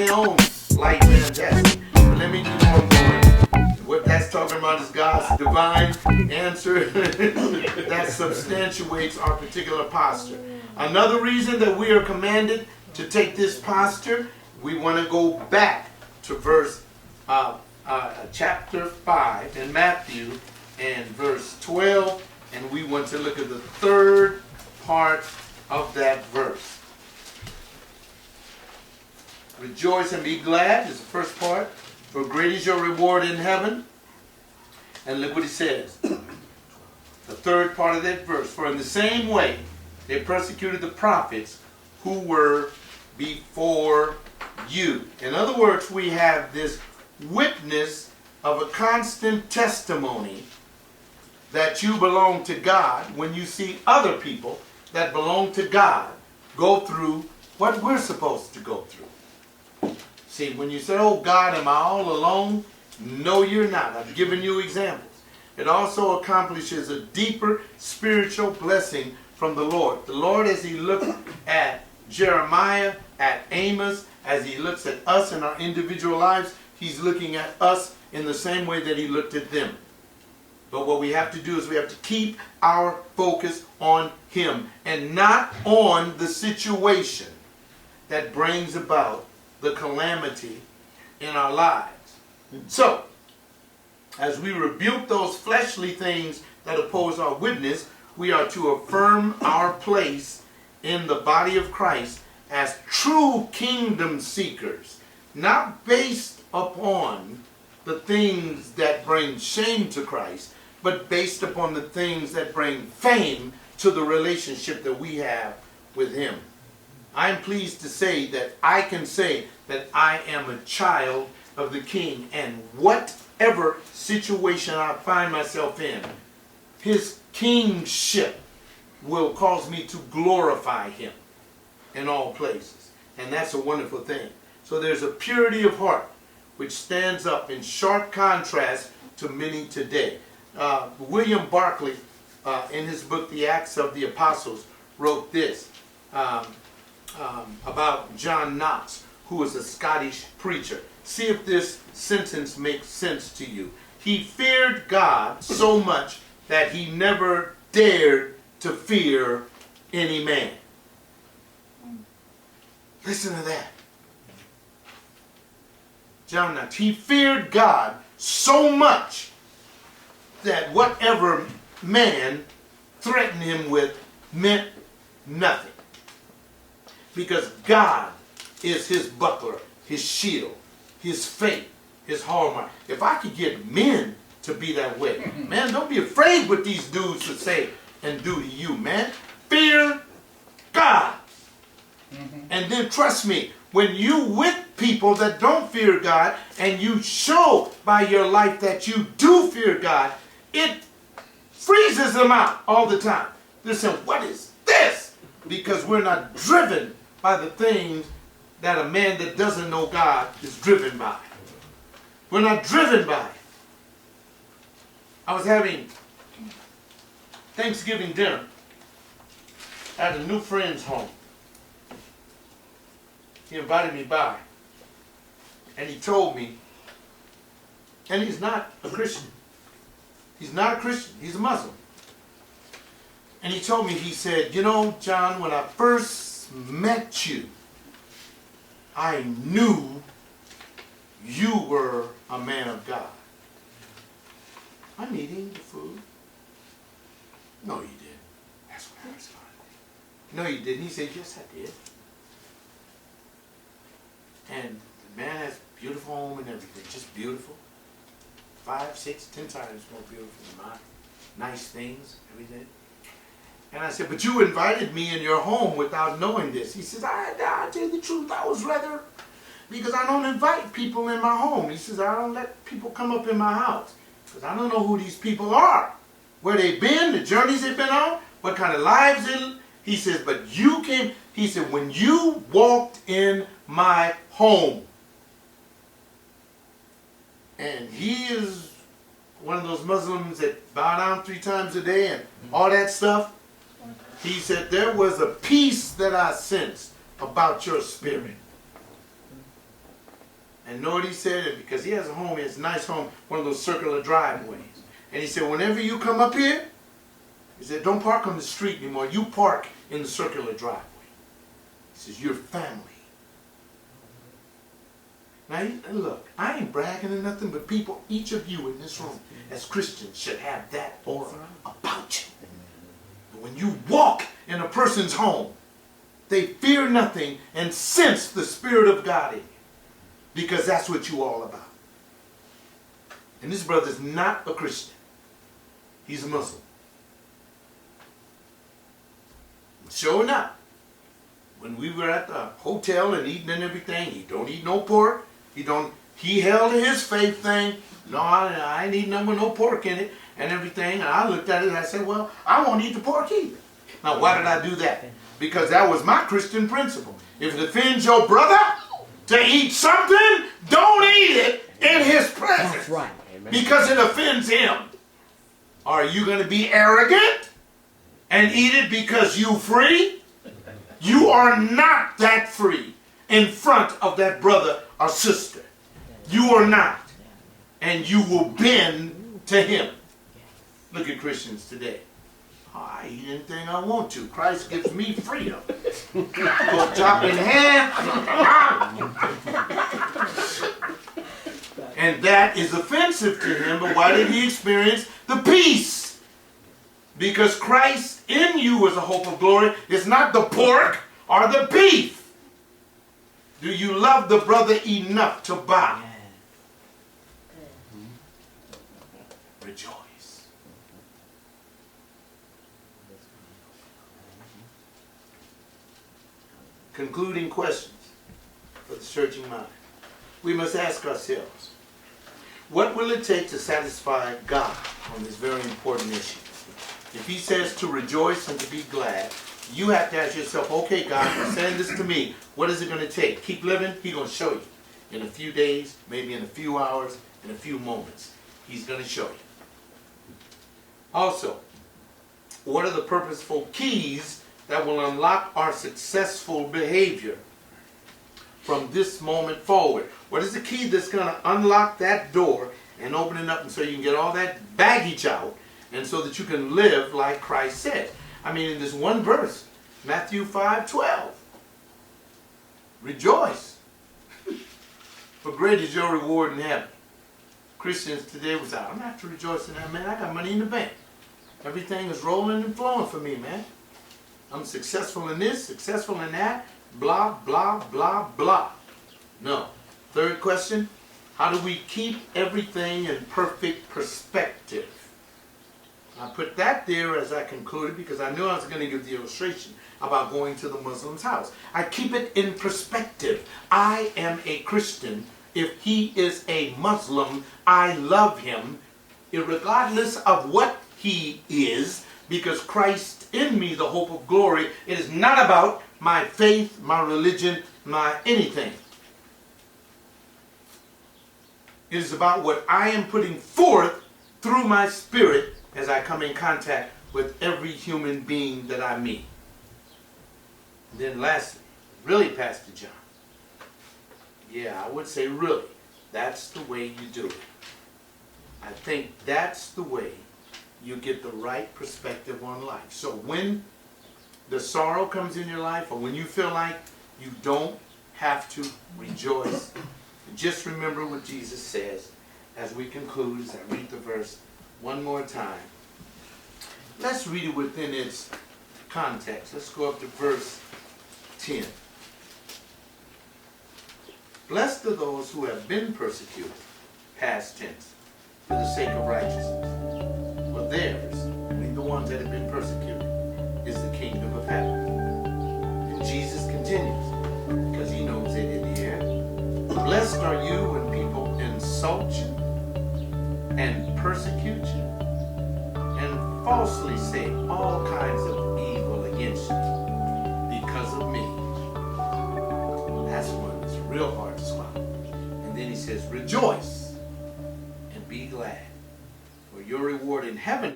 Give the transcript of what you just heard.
their own light fantastic. But let me keep on going. What that's talking about is God's divine answer that substantiates our particular posture. Another reason that we are commanded to take this posture, we want to go back to verse chapter 5 in Matthew and verse 12, and we want to look at the third part of that verse. Rejoice and be glad is the first part, for great is your reward in heaven. And look what he says. The third part of that verse. For in the same way they persecuted the prophets who were before you. In other words, we have this witness of a constant testimony that you belong to God when you see other people that belong to God go through what we're supposed to go through. See, when you say, oh God, am I all alone? No, you're not. I've given you examples. It also accomplishes a deeper spiritual blessing from the Lord. The Lord, as he looked at Jeremiah, at Amos, as he looks at us in our individual lives, he's looking at us in the same way that he looked at them. But what we have to do is we have to keep our focus on him and not on the situation that brings about the calamity in our lives. So, as we rebuke those fleshly things that oppose our witness, we are to affirm our place in the body of Christ as true kingdom seekers, not based upon the things that bring shame to Christ, but based upon the things that bring fame to the relationship that we have with him. I'm pleased to say that I can say that I am a child of the King, and whatever situation I find myself in, his kingship will cause me to glorify him in all places. And that's a wonderful thing. So there's a purity of heart which stands up in sharp contrast to many today. William Barclay, in his book, The Acts of the Apostles, wrote this about John Knox, who was a Scottish preacher. See if this sentence makes sense to you. He feared God so much that he never dared to fear any man. Listen to that. John Knox. He feared God so much that whatever man threatened him with meant nothing. Because God is his buckler, his shield, his faith, his hallmark. If I could get men to be that way, man, don't be afraid what these dudes would say and do to you, man. Fear God. And then trust me, when you with people that don't fear God and you show by your life that you do fear God, it freezes them out all the time. They're saying, what is this? Because we're not driven by the things that a man that doesn't know God is driven by. We're not driven by it. I was having Thanksgiving dinner at a new friend's home. He invited me by. And he told me, and he's not a Christian. He's not a Christian. He's a Muslim. And he told me, he said, you know, John, when I first met you, I knew you were a man of God. I'm eating the food. No, you didn't. That's what I responded. No, you didn't. He said, yes, I did. And the man has a beautiful home and everything. Just beautiful. 5, 6, 10 times more beautiful than mine. Nice things, everything. And I said, but you invited me in your home without knowing this. He says, I tell you the truth, I was rather, because I don't invite people in my home. He says, I don't let people come up in my house. Because I don't know who these people are. Where they've been, the journeys they've been on, what kind of lives they live. He says, but you came, he said, when you walked in my home, and he is one of those Muslims that bow down 3 times a day and all that stuff. He said, there was a peace that I sensed about your spirit. And know what he said? Because he has a home, he has a nice home, one of those circular driveways. And he said, whenever you come up here, he said, don't park on the street anymore. You park in the circular driveway. He says, you're family. Now, look, I ain't bragging or nothing, but people, each of you in this room, as Christians, should have that aura about you. And when you walk in a person's home, they fear nothing and sense the Spirit of God in you. Because that's what you all about. And this brother's not a Christian. He's a Muslim. Sure enough, when we were at the hotel and eating and everything, he don't eat no pork. He held to his faith thing. No, I ain't eating nothing with no pork in it and everything. And I looked at it and I said, well, I won't eat the pork either. Now, why did I do that? Because that was my Christian principle. If it offends your brother to eat something, don't eat it in his presence. That's right. Amen. Because it offends him. Are you going to be arrogant and eat it because you free? You are not that free in front of that brother or sister. You are not. And you will bend to him. Look at Christians today. Oh, I eat anything I want to. Christ gives me freedom. Go chop in hand. And that is offensive to him. But why did he experience the peace? Because Christ in you is a hope of glory. It's not the pork or the beef. Do you love the brother enough to bow? Rejoice. Concluding questions for the searching mind. We must ask ourselves, what will it take to satisfy God on this very important issue? If he says to rejoice and to be glad, you have to ask yourself, okay, God, you're saying this to me. What is it going to take? Keep living? He's going to show you. In a few days, maybe in a few hours, in a few moments. He's going to show you. Also, what are the purposeful keys that will unlock our successful behavior from this moment forward? What is the key that's going to unlock that door and open it up and so you can get all that baggage out and so that you can live like Christ said? I mean, in this one verse, Matthew 5:12. Rejoice, for great is your reward in heaven. Christians today was out. I'm not to rejoice in that, man. I got money in the bank. Everything is rolling and flowing for me, man. I'm successful in this, successful in that, blah, blah, blah, blah. No. Third question, how do we keep everything in perfect perspective? I put that there as I concluded because I knew I was going to give the illustration about going to the Muslim's house. I keep it in perspective. I am a Christian. If he is a Muslim, I love him, regardless of what he is, because Christ in me, the hope of glory. It is not about my faith, my religion, my anything. It is about what I am putting forth through my spirit as I come in contact with every human being that I meet. And then lastly, really, Pastor John, yeah, I would say really, that's the way you do it. I think that's the way you get the right perspective on life. So when the sorrow comes in your life, or when you feel like you don't have to rejoice, just remember what Jesus says as we conclude, as I read the verse one more time. Let's read it within its context. Let's go up to verse 10. Blessed are those who have been persecuted, past tense, for the sake of righteousness. For theirs, I mean the ones that have been persecuted, is the kingdom of heaven. And Jesus continues, because he knows it in the air. Blessed are you when people insult you and persecute you and falsely say all kinds of evil against you because of me. That's one that's real hard to swallow. And then he says, rejoice and be glad, for your reward in heaven